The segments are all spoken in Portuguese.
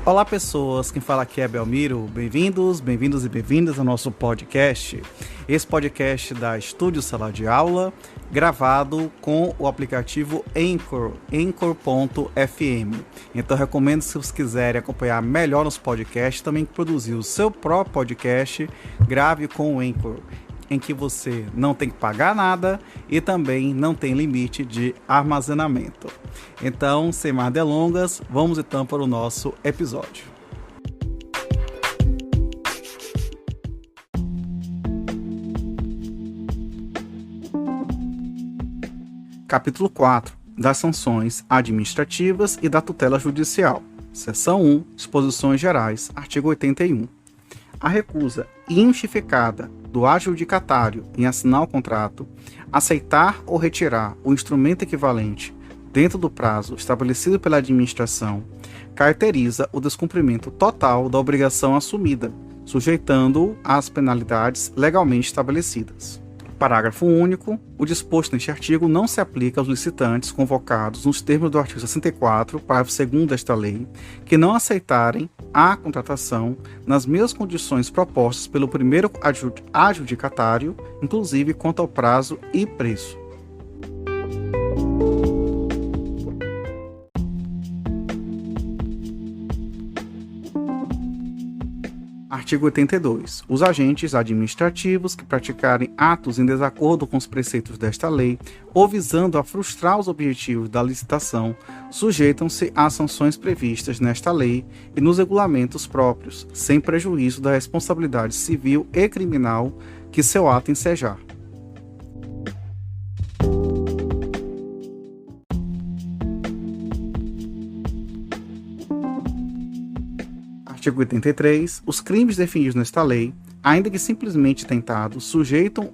Olá pessoas, quem fala aqui é Belmiro, bem-vindos e bem-vindas ao nosso podcast. Esse podcast da Estúdio Sala de Aula, gravado com o aplicativo Anchor, Anchor.fm. Então recomendo, se vocês quiserem acompanhar melhor nos podcasts, também produzir o seu próprio podcast, grave com o Anchor, em que você não tem que pagar nada e também não tem limite de armazenamento. Então, sem mais delongas, vamos então para o nosso episódio. Capítulo 4. Das sanções administrativas e da tutela judicial. Seção 1. Disposições gerais. Artigo 81. A recusa injustificada do adjudicatário em assinar o contrato, aceitar ou retirar o instrumento equivalente dentro do prazo estabelecido pela administração, caracteriza o descumprimento total da obrigação assumida, sujeitando-o às penalidades legalmente estabelecidas. Parágrafo único. O disposto neste artigo não se aplica aos licitantes convocados nos termos do artigo 64, parágrafo 2º desta lei, que não aceitarem a contratação nas mesmas condições propostas pelo primeiro adjudicatário, inclusive quanto ao prazo e preço. Artigo 82. Os agentes administrativos que praticarem atos em desacordo com os preceitos desta lei ou visando a frustrar os objetivos da licitação sujeitam-se às sanções previstas nesta lei e nos regulamentos próprios, sem prejuízo da responsabilidade civil e criminal que seu ato ensejar. Artigo 83. Os crimes definidos nesta lei, ainda que simplesmente tentados, sujeitam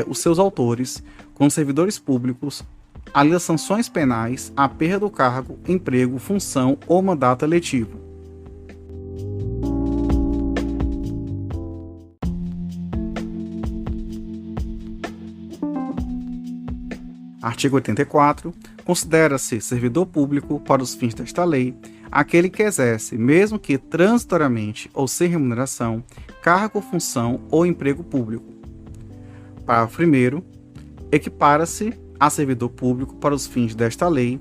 os seus autores, como servidores públicos, às sanções penais, à perda do cargo, emprego, função ou mandato eletivo. Artigo 84. Considera-se servidor público, para os fins desta lei, aquele que exerce, mesmo que transitoriamente ou sem remuneração, cargo, função ou emprego público. Parágrafo 1º. Equipara-se a servidor público, para os fins desta lei,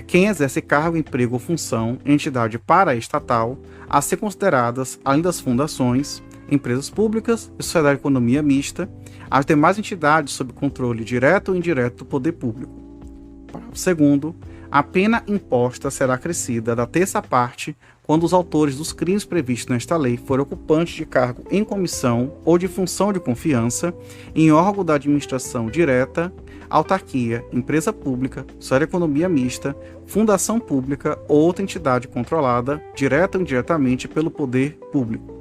quem exerce cargo, emprego ou função em entidade paraestatal, a ser consideradas, além das fundações, empresas públicas e sociedade de economia mista, as demais entidades sob controle direto ou indireto do poder público. Parágrafo 2º. A pena imposta será acrescida da terça parte quando os autores dos crimes previstos nesta lei forem ocupantes de cargo em comissão ou de função de confiança em órgão da administração direta, autarquia, empresa pública, sociedade de economia mista, fundação pública ou outra entidade controlada, direta ou indiretamente pelo poder público.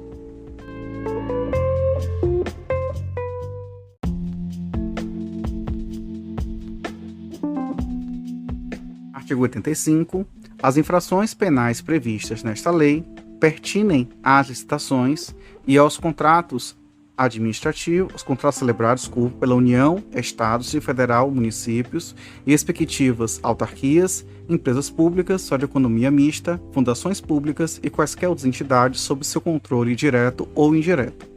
Artigo 85. As infrações penais previstas nesta lei pertinem às licitações e aos contratos administrativos, os contratos celebrados pela União, Estados e Federal, municípios e respectivas autarquias, empresas públicas, sociedade de economia mista, fundações públicas e quaisquer outras entidades sob seu controle direto ou indireto.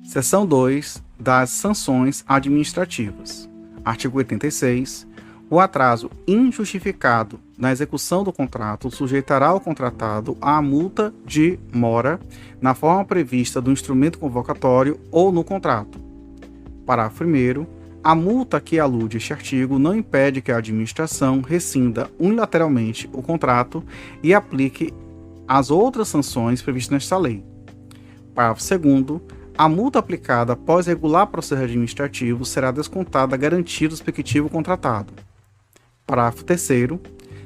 Seção 2. Das sanções administrativas. Artigo 86. O atraso injustificado na execução do contrato sujeitará o contratado à multa de mora na forma prevista do instrumento convocatório ou no contrato. Parágrafo 1º. A multa a que alude este artigo não impede que a administração rescinda unilateralmente o contrato e aplique as outras sanções previstas nesta lei. Parágrafo 2º. A multa aplicada após regular processo administrativo será descontada a garantia do respectivo contratado. Parágrafo 3º.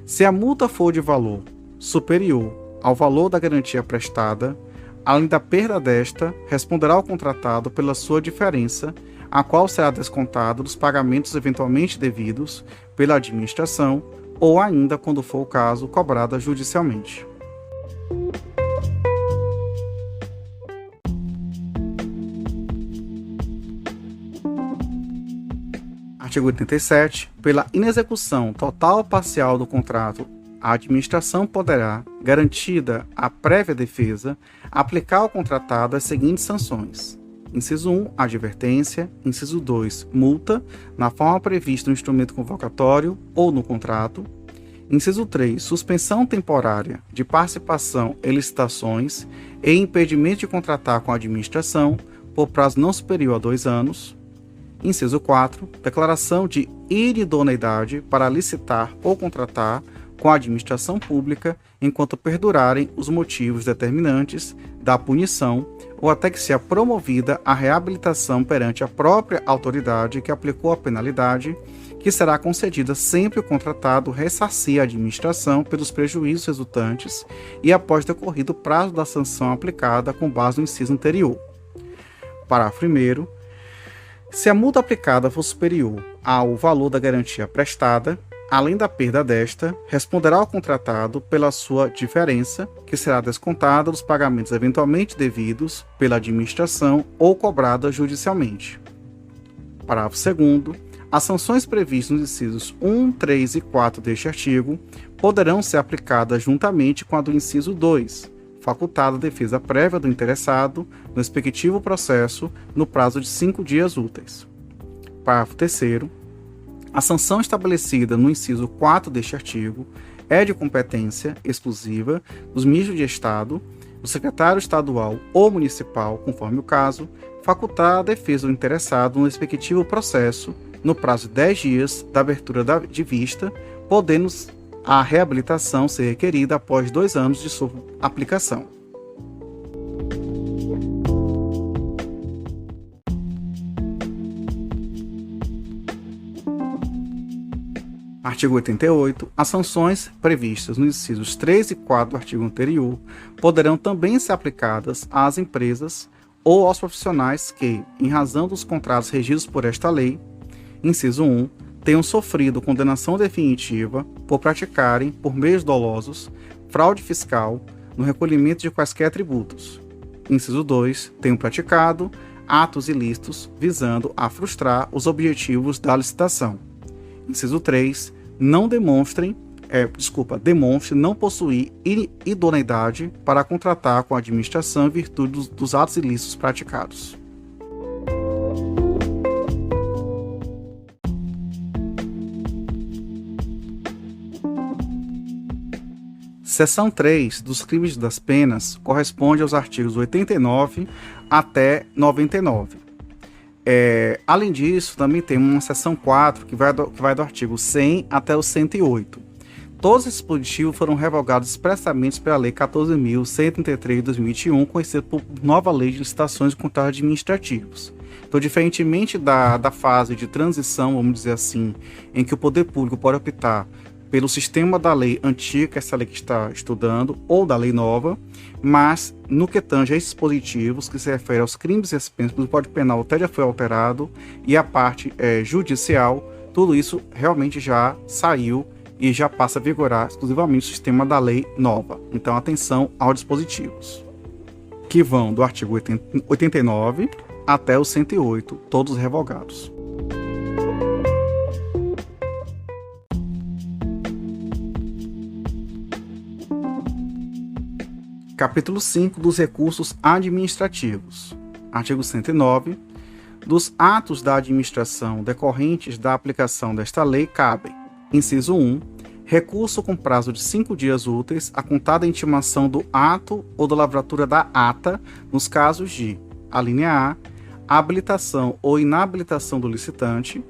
Se a multa for de valor superior ao valor da garantia prestada, além da perda desta, responderá o contratado pela sua diferença, a qual será descontada dos pagamentos eventualmente devidos pela administração ou ainda, quando for o caso, cobrada judicialmente. Artigo 87. Pela inexecução total ou parcial do contrato, a administração poderá, garantida a prévia defesa, aplicar ao contratado as seguintes sanções. Inciso 1, advertência. Inciso 2, multa, na forma prevista no instrumento convocatório ou no contrato. Inciso 3, suspensão temporária de participação em licitações e impedimento de contratar com a administração por prazo não superior a 2 anos. Inciso 4, declaração de inidoneidade para licitar ou contratar com a administração pública enquanto perdurarem os motivos determinantes da punição ou até que seja promovida a reabilitação perante a própria autoridade que aplicou a penalidade, que será concedida sempre o contratado ressarcir a administração pelos prejuízos resultantes e após decorrido o prazo da sanção aplicada com base no inciso anterior. Parágrafo 1º. Se a multa aplicada for superior ao valor da garantia prestada, além da perda desta, responderá ao contratado pela sua diferença, que será descontada dos pagamentos eventualmente devidos pela administração ou cobrada judicialmente. Parágrafo 2º. As sanções previstas nos incisos 1, 3 e 4 deste artigo poderão ser aplicadas juntamente com a do inciso 2, facultada a defesa prévia do interessado no respectivo processo no prazo de 5 dias úteis. Parágrafo 3º. A sanção estabelecida no inciso 4 deste artigo é de competência exclusiva dos ministros de Estado, do secretário estadual ou municipal, conforme o caso, facultar a defesa do interessado no respectivo processo no prazo de 10 dias da abertura de vista, podendo a reabilitação ser requerida após 2 anos de sua aplicação. Artigo 88. As sanções previstas nos incisos 3 e 4 do artigo anterior poderão também ser aplicadas às empresas ou aos profissionais que, em razão dos contratos regidos por esta lei, inciso 1, tenham sofrido condenação definitiva por praticarem, por meios dolosos, fraude fiscal no recolhimento de quaisquer tributos. Inciso 2, tenham praticado atos ilícitos visando a frustrar os objetivos da licitação. Inciso 3, demonstre não possuir idoneidade para contratar com a administração em virtude dos atos ilícitos praticados. Seção 3 dos crimes das penas corresponde aos artigos 89 até 99. Além disso, também tem uma seção 4 que vai do artigo 100 até o 108. Todos esses dispositivos foram revogados expressamente pela Lei 14.133 de 2021, conhecida por nova Lei de Licitações e Contratos Administrativos. Então, diferentemente da fase de transição, vamos dizer assim, em que o poder público pode optar pelo sistema da lei antiga, que é essa lei que está estudando, ou da lei nova, mas no que tange a esses dispositivos que se refere aos crimes e as penas, o Código Penal até já foi alterado, e a parte judicial, tudo isso realmente já saiu e já passa a vigorar exclusivamente o sistema da lei nova. Então, atenção aos dispositivos, que vão do artigo 89 até o 108, todos revogados. Capítulo 5 dos recursos administrativos. Artigo 109. Dos atos da administração decorrentes da aplicação desta lei cabem: inciso 1, recurso com prazo de 5 dias úteis a contar da intimação do ato ou da lavratura da ata, nos casos de: a linha A, habilitação ou inabilitação do licitante;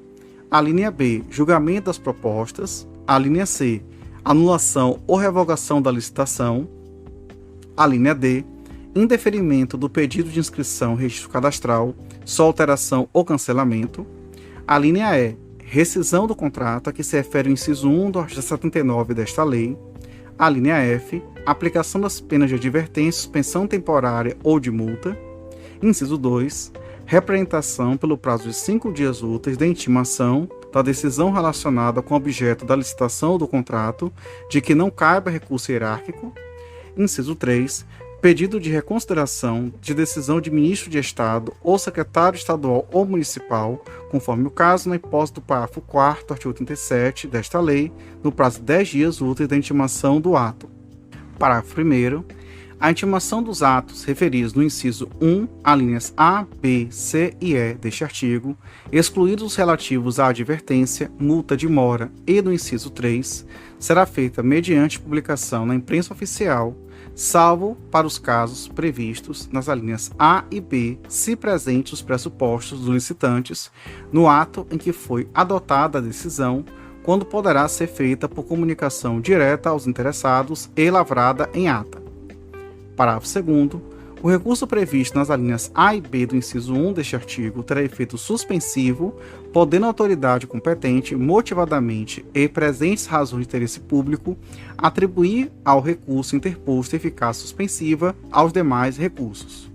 a linha B, julgamento das propostas; a linha C, anulação ou revogação da licitação; a linha D, indeferimento do pedido de inscrição em registro cadastral, só alteração ou cancelamento; a linha E, rescisão do contrato a que se refere o inciso 1 do artigo 79 desta lei; a linha F, aplicação das penas de advertência, suspensão temporária ou de multa; inciso 2, representação pelo prazo de 5 dias úteis da intimação da decisão relacionada com o objeto da licitação ou do contrato, de que não caiba recurso hierárquico; inciso 3, pedido de reconsideração de decisão de ministro de Estado ou secretário estadual ou municipal, conforme o caso, na hipótese do parágrafo 4º, artigo 87 desta lei, no prazo de 10 dias úteis da intimação do ato. Parágrafo 1º. A intimação dos atos referidos no inciso 1, alíneas A, B, C e E deste artigo, excluídos os relativos à advertência, multa de mora e do inciso 3, será feita mediante publicação na imprensa oficial, salvo para os casos previstos nas alíneas A e B, se presentes os pressupostos dos licitantes, no ato em que foi adotada a decisão, quando poderá ser feita por comunicação direta aos interessados e lavrada em ata. Parágrafo 2º. O recurso previsto nas alíneas A e B do inciso 1 deste artigo terá efeito suspensivo, podendo a autoridade competente, motivadamente e presentes razões de interesse público, atribuir ao recurso interposto eficácia suspensiva aos demais recursos.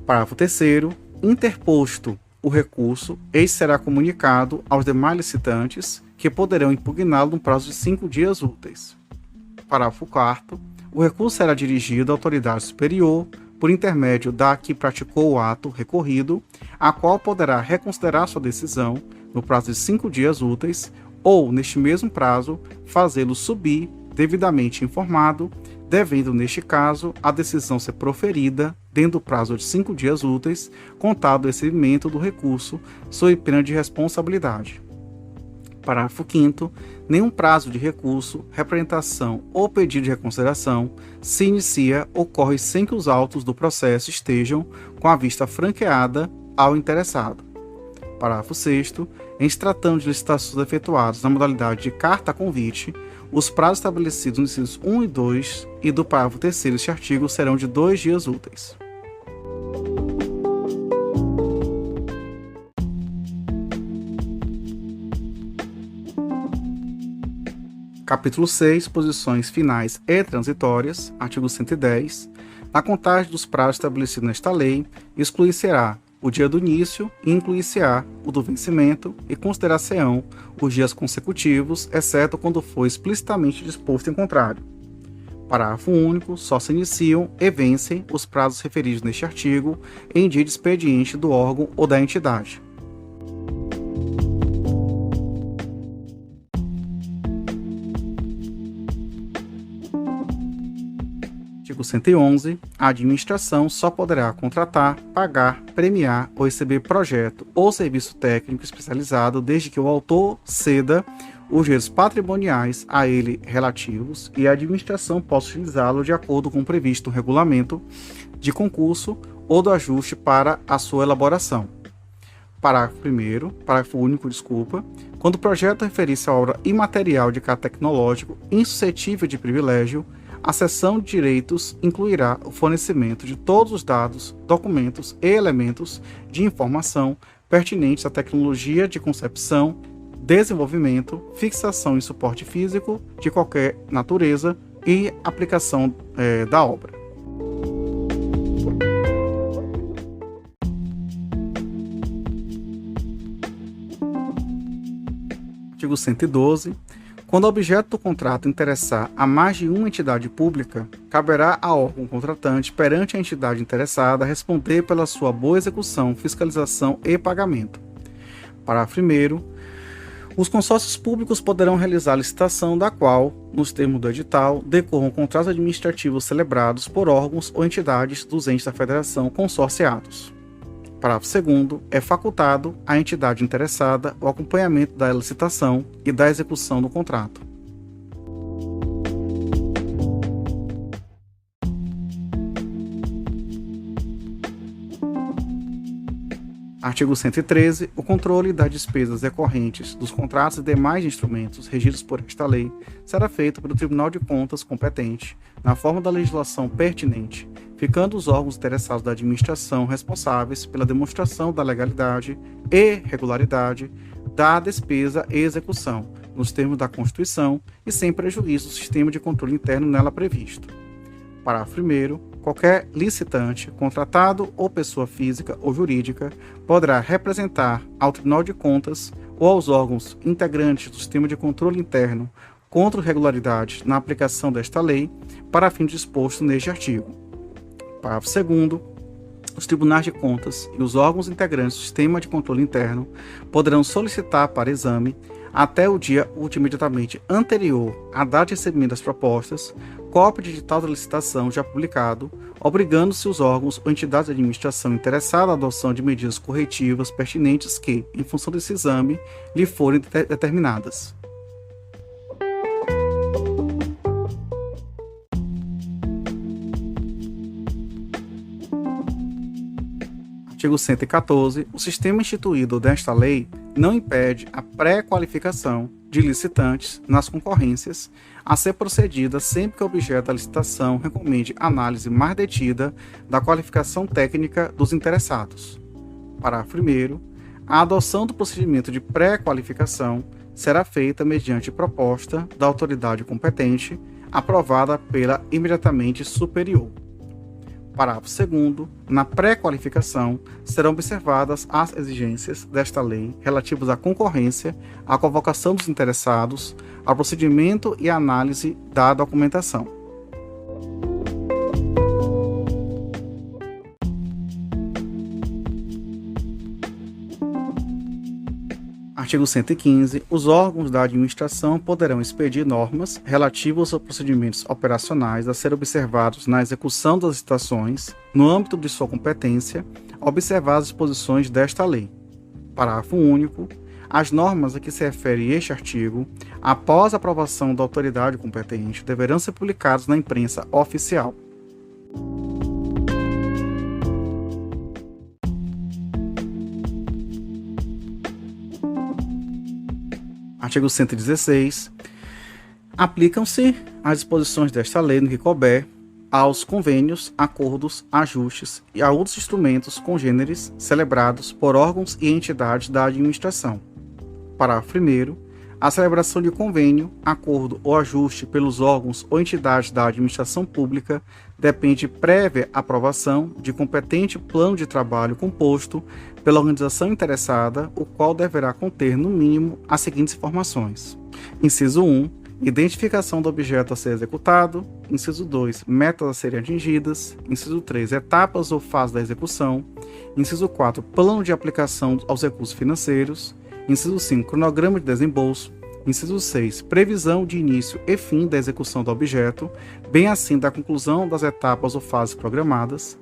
Parágrafo 3º. Interposto o recurso, este será comunicado aos demais licitantes, que poderão impugná-lo no prazo de 5 dias úteis. Parágrafo 4º. O recurso será dirigido à autoridade superior, por intermédio da que praticou o ato recorrido, a qual poderá reconsiderar sua decisão no prazo de 5 dias úteis, ou, neste mesmo prazo, fazê-lo subir, devidamente informado, devendo, neste caso, a decisão ser proferida dentro do prazo de 5 dias úteis, contado o recebimento do recurso, sob pena de responsabilidade. Parágrafo 5º. Nenhum prazo de recurso, representação ou pedido de reconsideração se inicia ou ocorre sem que os autos do processo estejam com a vista franqueada ao interessado. Parágrafo 6º. Em se tratando de licitações efetuadas na modalidade de carta-convite, os prazos estabelecidos nos incisos 1 e 2 e do parágrafo 3º deste artigo serão de 2 dias úteis. Capítulo 6. Posições finais e transitórias. Artigo 110. Na contagem dos prazos estabelecidos nesta lei, excluir-se-á o dia do início e incluir-se-á o do vencimento e considerar-se-ão os dias consecutivos, exceto quando for explicitamente disposto em contrário. Parágrafo único. Só se iniciam e vencem os prazos referidos neste artigo em dia de expediente do órgão ou da entidade. Artigo 111. A administração só poderá contratar, pagar, premiar ou receber projeto ou serviço técnico especializado desde que o autor ceda os direitos patrimoniais a ele relativos e a administração possa utilizá-lo de acordo com o previsto no regulamento de concurso ou do ajuste para a sua elaboração. Parágrafo único. Quando o projeto referir-se a obra imaterial de caráter tecnológico insuscetível de privilégio, a cessão de direitos incluirá o fornecimento de todos os dados, documentos e elementos de informação pertinentes à tecnologia de concepção, desenvolvimento, fixação e suporte físico de qualquer natureza e aplicação da obra. Artigo 112. Quando o objeto do contrato interessar a mais de uma entidade pública, caberá ao órgão contratante perante a entidade interessada responder pela sua boa execução, fiscalização e pagamento. Parágrafo 1º. Os consórcios públicos poderão realizar licitação da qual, nos termos do edital, decorram contratos administrativos celebrados por órgãos ou entidades dos entes da federação consorciados. Parágrafo 2º. É facultado à entidade interessada o acompanhamento da licitação e da execução do contrato. Artigo 113. O controle das despesas decorrentes dos contratos e demais instrumentos regidos por esta lei será feito pelo Tribunal de Contas competente, na forma da legislação pertinente, ficando os órgãos interessados da administração responsáveis pela demonstração da legalidade e regularidade da despesa e execução, nos termos da Constituição e sem prejuízo do sistema de controle interno nela previsto. Parágrafo 1º. Qualquer licitante, contratado ou pessoa física ou jurídica poderá representar ao Tribunal de Contas ou aos órgãos integrantes do sistema de controle interno contra irregularidades na aplicação desta lei para fim disposto neste artigo. Parágrafo 2º. Os tribunais de contas e os órgãos integrantes do sistema de controle interno poderão solicitar para exame, até o dia útil imediatamente anterior à data de recebimento das propostas, cópia digital da licitação já publicado, obrigando-se os órgãos ou entidades de administração interessadas à adoção de medidas corretivas pertinentes que, em função desse exame, lhe forem determinadas. Artigo 114. O sistema instituído desta lei não impede a pré-qualificação de licitantes nas concorrências a ser procedida sempre que o objeto da licitação recomende análise mais detida da qualificação técnica dos interessados. Parágrafo 1º. A adoção do procedimento de pré-qualificação será feita mediante proposta da autoridade competente, aprovada pela imediatamente superior. Parágrafo 2º. Na pré-qualificação serão observadas as exigências desta lei relativas à concorrência, à convocação dos interessados, ao procedimento e à análise da documentação. Artigo 115. Os órgãos da administração poderão expedir normas relativas aos procedimentos operacionais a ser observados na execução das licitações, no âmbito de sua competência, observadas as disposições desta lei. Parágrafo único. As normas a que se refere este artigo, após a aprovação da autoridade competente, deverão ser publicadas na imprensa oficial. Artigo 116. Aplicam-se as disposições desta lei no que couber aos convênios, acordos, ajustes e a outros instrumentos congêneres celebrados por órgãos e entidades da administração. Parágrafo 1º. A celebração de convênio, acordo ou ajuste pelos órgãos ou entidades da administração pública depende de prévia aprovação de competente plano de trabalho composto pela organização interessada, o qual deverá conter, no mínimo, as seguintes informações. Inciso 1. Identificação do objeto a ser executado. Inciso 2. Metas a serem atingidas. Inciso 3. Etapas ou fases da execução. Inciso 4. Plano de aplicação aos recursos financeiros. Inciso 5. Cronograma de desembolso. Inciso 6. Previsão de início e fim da execução do objeto, bem assim da conclusão das etapas ou fases programadas.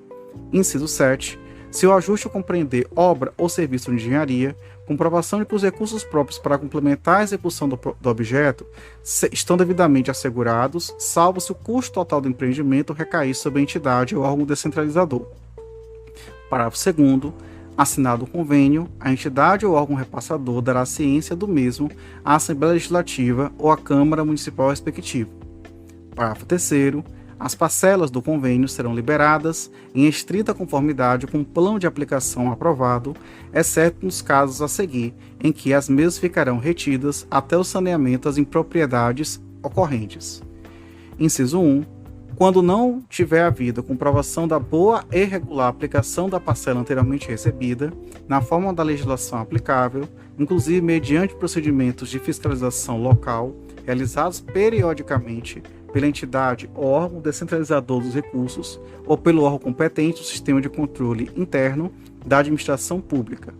Inciso 7. Se o ajuste compreender obra ou serviço de engenharia, comprovação de que os recursos próprios para complementar a execução do objeto estão devidamente assegurados, salvo se o custo total do empreendimento recair sobre a entidade ou órgão descentralizador. Parágrafo 2º. Assinado o convênio, a entidade ou órgão repassador dará ciência do mesmo à Assembleia Legislativa ou à Câmara Municipal respectiva. Parágrafo 3º. As parcelas do convênio serão liberadas em estrita conformidade com o plano de aplicação aprovado, exceto nos casos a seguir, em que as mesmas ficarão retidas até o saneamento das impropriedades ocorrentes. Inciso 1. Quando não tiver havido comprovação da boa e regular aplicação da parcela anteriormente recebida, na forma da legislação aplicável, inclusive mediante procedimentos de fiscalização local, realizados periodicamente pela entidade ou órgão descentralizador dos recursos ou pelo órgão competente do sistema de controle interno da administração pública.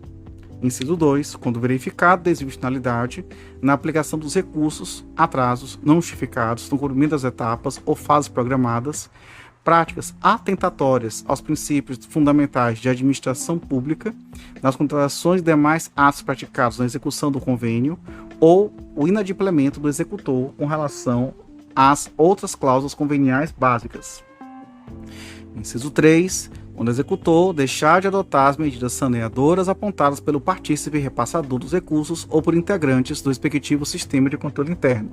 Inciso 2. Quando verificado desvio de finalidade na aplicação dos recursos, atrasos não justificados no cumprimento das etapas ou fases programadas, práticas atentatórias aos princípios fundamentais de administração pública, nas contratações e demais atos praticados na execução do convênio ou o inadimplemento do executor com relação às outras cláusulas conveniais básicas. Inciso 3. Quando o executor deixar de adotar as medidas saneadoras apontadas pelo partícipe repassador dos recursos ou por integrantes do respectivo sistema de controle interno.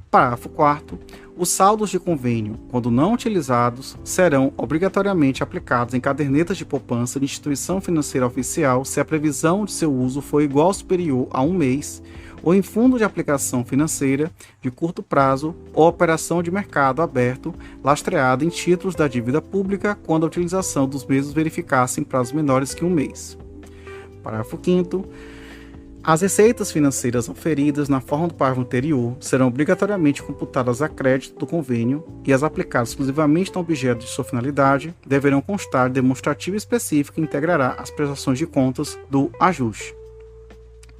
Parágrafo 4º. Os saldos de convênio, quando não utilizados, serão obrigatoriamente aplicados em cadernetas de poupança de instituição financeira oficial se a previsão de seu uso for igual ou superior a 1 mês, ou em fundo de aplicação financeira de curto prazo ou operação de mercado aberto lastreada em títulos da dívida pública quando a utilização dos mesmos verificasse em prazos menores que 1 mês. Parágrafo 5º. As receitas financeiras oferidas na forma do parágrafo anterior serão obrigatoriamente computadas a crédito do convênio e as aplicadas exclusivamente no objeto de sua finalidade deverão constar de demonstrativo específico que integrará as prestações de contas do ajuste.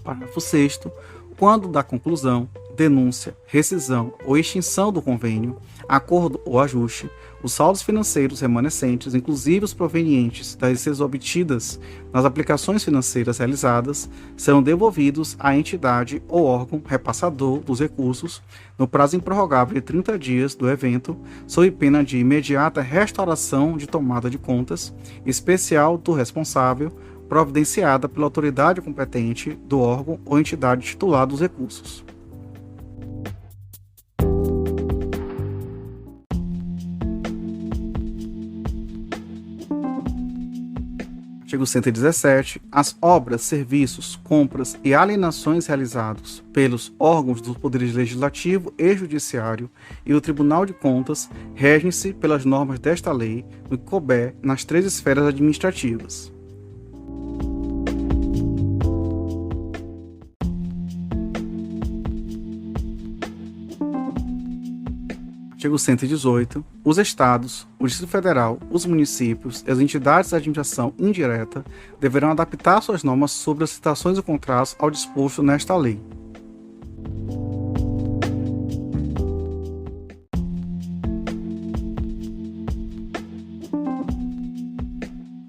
Parágrafo 6º. Quando da conclusão, denúncia, rescisão ou extinção do convênio, acordo ou ajuste, os saldos financeiros remanescentes, inclusive os provenientes das receitas obtidas nas aplicações financeiras realizadas, serão devolvidos à entidade ou órgão repassador dos recursos no prazo improrrogável de 30 dias do evento, sob pena de imediata restauração de tomada de contas especial do responsável, providenciada pela autoridade competente do órgão ou entidade titular dos recursos. Artigo 117. As obras, serviços, compras e alienações realizados pelos órgãos dos poderes legislativo e judiciário e o Tribunal de Contas regem-se pelas normas desta lei, no que couber nas 3 esferas administrativas. Artigo 118. Os Estados, o Distrito Federal, os municípios e as entidades de administração indireta deverão adaptar suas normas sobre as citações e contratos ao disposto nesta lei.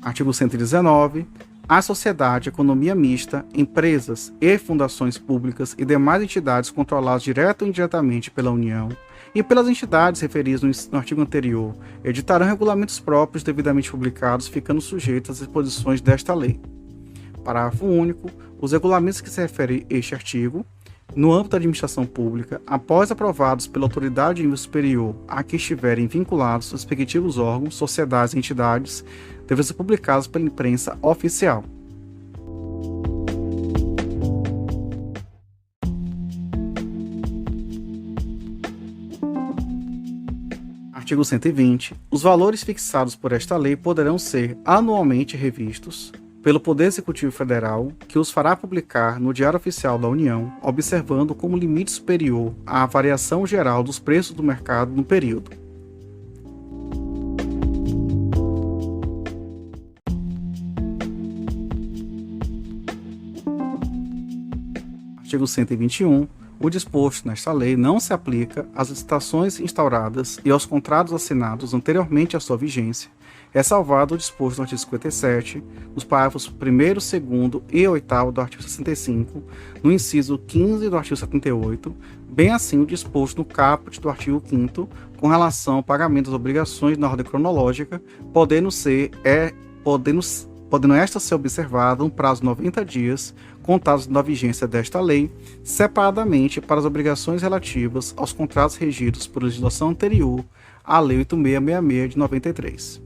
Artigo 119. A sociedade, economia mista, empresas e fundações públicas e demais entidades controladas direta ou indiretamente pela União e pelas entidades referidas no artigo anterior editarão regulamentos próprios devidamente publicados, ficando sujeitos às disposições desta lei. Parágrafo único. Os regulamentos que se referem a este artigo, no âmbito da administração pública, após aprovados pela autoridade de nível superior a que estiverem vinculados os respectivos órgãos, sociedades e entidades, devem ser publicados pela imprensa oficial. Artigo 120. Os valores fixados por esta lei poderão ser anualmente revistos pelo Poder Executivo Federal, que os fará publicar no Diário Oficial da União, observando como limite superior à variação geral dos preços do mercado no período. Artigo 121. O disposto nesta lei não se aplica às licitações instauradas e aos contratos assinados anteriormente à sua vigência, ressalvado o disposto no artigo 57, nos parágrafos 1º, 2º e 8º do artigo 65, no inciso 15 do artigo 78, bem assim o disposto no caput do artigo 5º, com relação ao pagamento das obrigações na ordem cronológica, podendo esta ser observada um prazo de 90 dias, contados da vigência desta lei, separadamente para as obrigações relativas aos contratos regidos por legislação anterior à Lei 8666 de 93.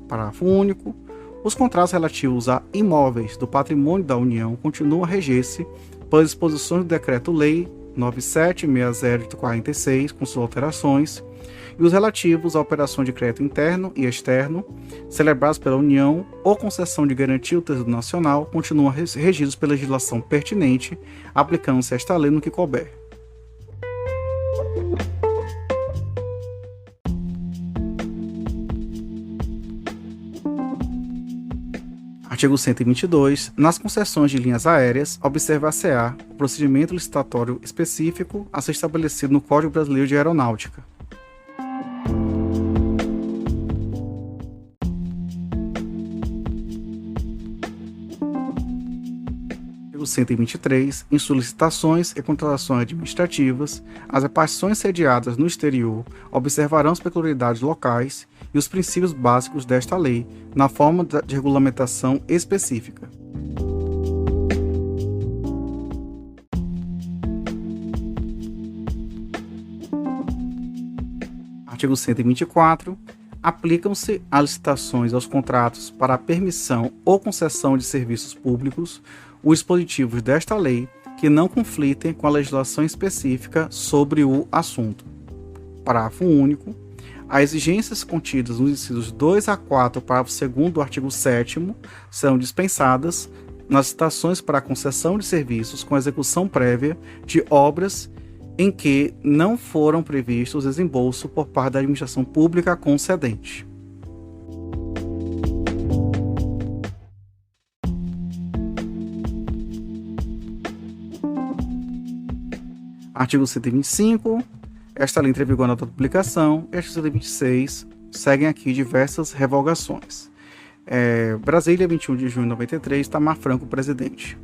Parágrafo único. Os contratos relativos a imóveis do patrimônio da União continuam a reger-se pelas disposições do Decreto-Lei 9760 de 46, com suas alterações, e os relativos à operação de crédito interno e externo, celebrados pela União ou concessão de garantia ao Tesouro Nacional, continuam regidos pela legislação pertinente, aplicando-se esta lei no que couber. Artigo 122. Nas concessões de linhas aéreas, observar-se-á o procedimento licitatório específico a ser estabelecido no Código Brasileiro de Aeronáutica. Artigo 123. Em solicitações e contratações administrativas, as repartições sediadas no exterior observarão as peculiaridades locais e os princípios básicos desta lei, na forma de regulamentação específica. Artigo 124. Aplicam-se às licitações aos contratos para a permissão ou concessão de serviços públicos os dispositivos desta lei que não conflitem com a legislação específica sobre o assunto. Parágrafo único. As exigências contidas nos incisos 2 a 4, parágrafo 2º do artigo 7º serão dispensadas nas licitações para a concessão de serviços com execução prévia de obras em que não foram previstos desembolso por parte da administração pública concedente. Artigo 125. Esta lei entra em vigor na data da publicação. E artigo 126. Seguem aqui diversas revogações. Brasília, 21 de junho de 93, Itamar Franco, presidente.